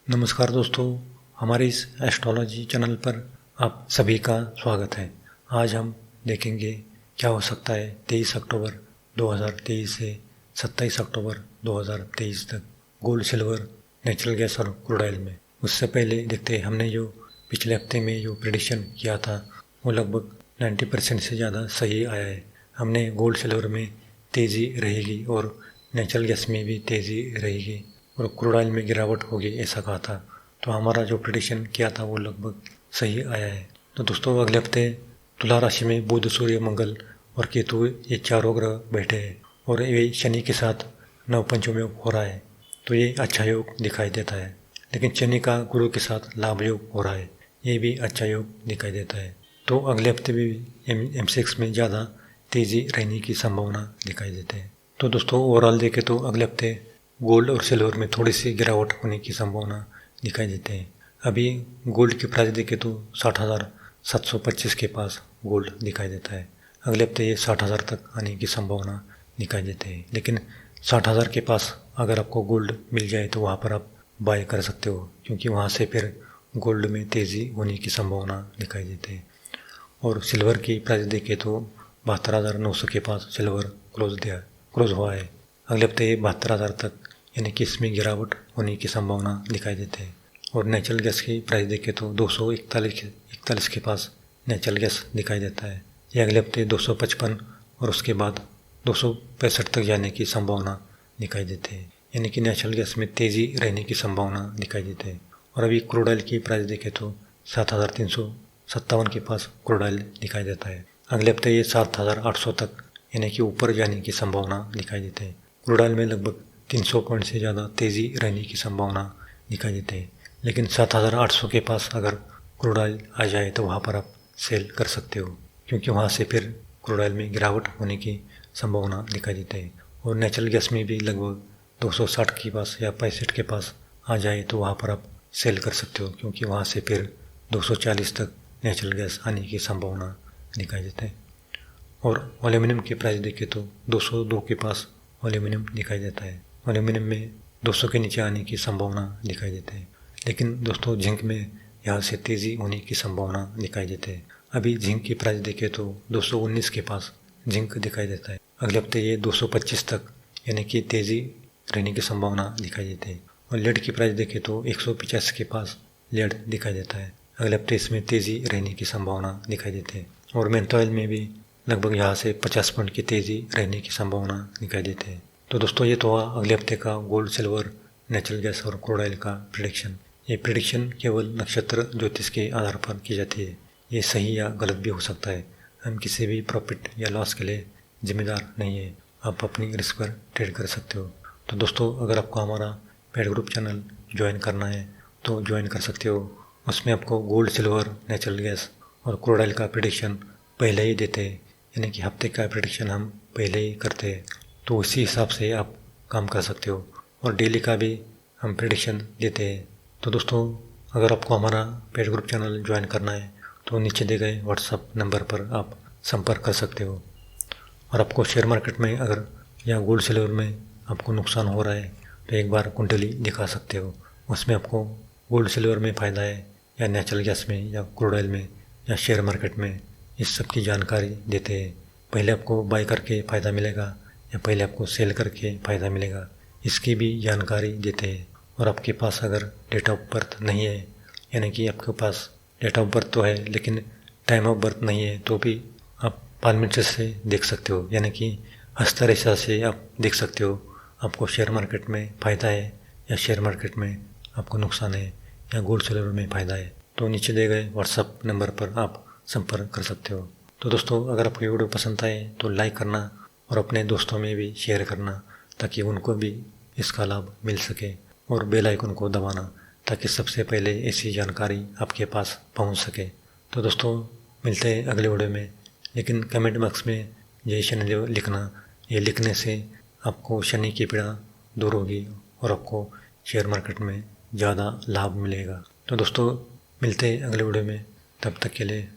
नमस्कार दोस्तों, हमारे इस एस्ट्रोलॉजी चैनल पर आप सभी का स्वागत है। आज हम देखेंगे क्या हो सकता है 23 अक्टूबर 2023 से 27 अक्टूबर 2023 तक गोल्ड, सिल्वर, नेचुरल गैस और क्रूड ऑयल में। उससे पहले देखते हैं हमने जो पिछले हफ्ते में जो प्रेडिक्शन किया था वो लगभग 90% से ज़्यादा सही आया है। हमने गोल्ड सिल्वर में तेज़ी रहेगी और नेचुरल गैस में भी तेज़ी रहेगी और क्रूड ऑयल में गिरावट होगी ऐसा कहा था। तो हमारा जो प्रेडिक्शन किया था वो लगभग सही आया है। तो दोस्तों, अगले हफ्ते तुला राशि में बुध, सूर्य, मंगल और केतु ये चारों ग्रह बैठे हैं और ये शनि के साथ नवपंचम योग हो रहा है। तो ये अच्छा योग दिखाई देता है। लेकिन शनि का गुरु के साथ लाभ योग हो रहा है, ये भी अच्छा योग दिखाई देता है। तो अगले हफ्ते भी M6 में ज़्यादा तेज़ी रहने की संभावना दिखाई देती है। तो दोस्तों, ओवरऑल देखें तो अगले हफ्ते गोल्ड और सिल्वर में थोड़ी सी गिरावट होने की संभावना दिखाई देते हैं। अभी गोल्ड की प्राइस देखें तो 60,725 के पास गोल्ड दिखाई देता है। अगले हफ्ते ये 60,000 तक आने की संभावना दिखाई देते हैं। लेकिन 60,000 के पास अगर आपको गोल्ड मिल जाए तो वहाँ पर आप बाय कर सकते हो, क्योंकि वहाँ से फिर गोल्ड में तेज़ी होने की संभावना दिखाई देते हैं। और सिल्वर की प्राइस देखें तो 72,900 के पास सिल्वर क्लोज हुआ है। अगले हफ्ते ये 72,000 तक यानी कि इसमें गिरावट होने की संभावना दिखाई देते हैं। और नेचुरल गैस की प्राइस देखें तो 241 के पास नेचुरल गैस दिखाई देता है। ये अगले हफ्ते 255 और उसके बाद 265 तक जाने की संभावना दिखाई देते हैं, यानी कि नेचुरल गैस में तेज़ी रहने की संभावना दिखाई देते हैं। और अभी क्रूड ऑयल की प्राइस देखें तो 7,357 के पास क्रूड ऑयल दिखाई देता है। अगले हफ्ते ये 7,800 तक यानी कि ऊपर जाने की संभावना दिखाई देते हैं। क्रूड ऑयल में लगभग 300 पॉइंट से ज़्यादा तेज़ी रहने की संभावना दिखाई देते हैं। लेकिन 7,800 के पास अगर क्रूड ऑयल आ जाए तो वहाँ पर आप सेल कर सकते हो, क्योंकि वहाँ से फिर क्रूड ऑयल में गिरावट होने की संभावना दिखाई देती है। और नेचुरल गैस में भी लगभग 260 के पास या 65 के पास आ जाए तो वहाँ पर आप सेल कर सकते हो, क्योंकि वहाँ से फिर 240 तक नेचुरल गैस आने की संभावना दिखाई देते हैं। और एल्यूमिनियम की प्राइस देखें तो 202 के पास एल्यूमिनियम दिखाई देता है। एल्यूमिनियम में 200 के नीचे आने की संभावना दिखाई देती है। लेकिन दोस्तों, जिंक में यहाँ से तेज़ी होने की संभावना दिखाई देती है। अभी जिंक की प्राइस देखें तो 219 के पास जिंक दिखाई देता है। अगले हफ्ते ये 225 तक यानी कि तेज़ी रहने की संभावना दिखाई देती है। और लेड की प्राइस देखें तो 185 के पास लेड दिखाई देता है। अगले हफ्ते इसमें तेज़ी रहने की संभावना दिखाई देती है। और मेंथल ऑयल में भी लगभग यहाँ से 50 पॉइंट की तेज़ी रहने की संभावना दिखाई देती है। तो दोस्तों, ये तो हुआ अगले हफ्ते का गोल्ड, सिल्वर, नेचुरल गैस और क्रूड ऑयल का प्रेडिक्शन। ये प्रेडिक्शन केवल नक्षत्र ज्योतिष के आधार पर की जाती है। ये सही या गलत भी हो सकता है। हम किसी भी प्रॉफिट या लॉस के लिए जिम्मेदार नहीं है। आप अपनी रिस्क पर ट्रेड कर सकते हो। तो दोस्तों, अगर आपको हमारा पेड ग्रुप चैनल ज्वाइन करना है तो ज्वाइन कर सकते हो। उसमें आपको गोल्ड, सिल्वर, नेचुरल गैस और क्रूड ऑयल का प्रेडिक्शन पहले ही देते हैं, यानी कि हफ्ते का प्रेडिक्शन हम पहले ही करते हैं। तो उसी हिसाब से आप काम कर सकते हो। और डेली का भी हम प्रेडिक्शन देते हैं। तो दोस्तों, अगर आपको हमारा पेड ग्रुप चैनल ज्वाइन करना है तो नीचे दिए गए व्हाट्सअप नंबर पर आप संपर्क कर सकते हो। और आपको शेयर मार्केट में अगर या गोल्ड, सिल्वर में आपको नुकसान हो रहा है तो एक बार कुंडली दिखा सकते हो। उसमें आपको गोल्ड, सिल्वर में फ़ायदा है या नेचुरल गैस में या क्रूड ऑयल में या शेयर मार्केट में, इस सब की जानकारी देते हैं। पहले आपको बाय करके फ़ायदा मिलेगा या पहले आपको सेल करके फ़ायदा मिलेगा, इसकी भी जानकारी देते हैं। और आपके पास अगर डेट ऑफ बर्थ नहीं है, यानी कि आपके पास डेट ऑफ बर्थ तो है लेकिन टाइम ऑफ बर्थ नहीं है, तो भी आप पारमीटर से देख सकते हो, यानी कि हस्तरेखा से आप देख सकते हो आपको शेयर मार्केट में फ़ायदा है या शेयर मार्केट में आपको नुकसान है या गोल्ड, सिल्वर में फ़ायदा है। तो नीचे दिए गए व्हाट्सअप नंबर पर आप संपर्क कर सकते हो। तो दोस्तों, अगर आपको वीडियो पसंद आए तो लाइक करना और अपने दोस्तों में भी शेयर करना, ताकि उनको भी इसका लाभ मिल सके। और बेल आइकन को दबाना ताकि सबसे पहले ऐसी जानकारी आपके पास पहुंच सके। तो दोस्तों, मिलते हैं अगले वीडियो में। लेकिन कमेंट बॉक्स में जय शनिदेव लिखना। ये लिखने से आपको शनि की पीड़ा दूर होगी और आपको शेयर मार्केट में ज़्यादा लाभ मिलेगा। तो दोस्तों, मिलते हैं अगले वीडियो में। तब तक के लिए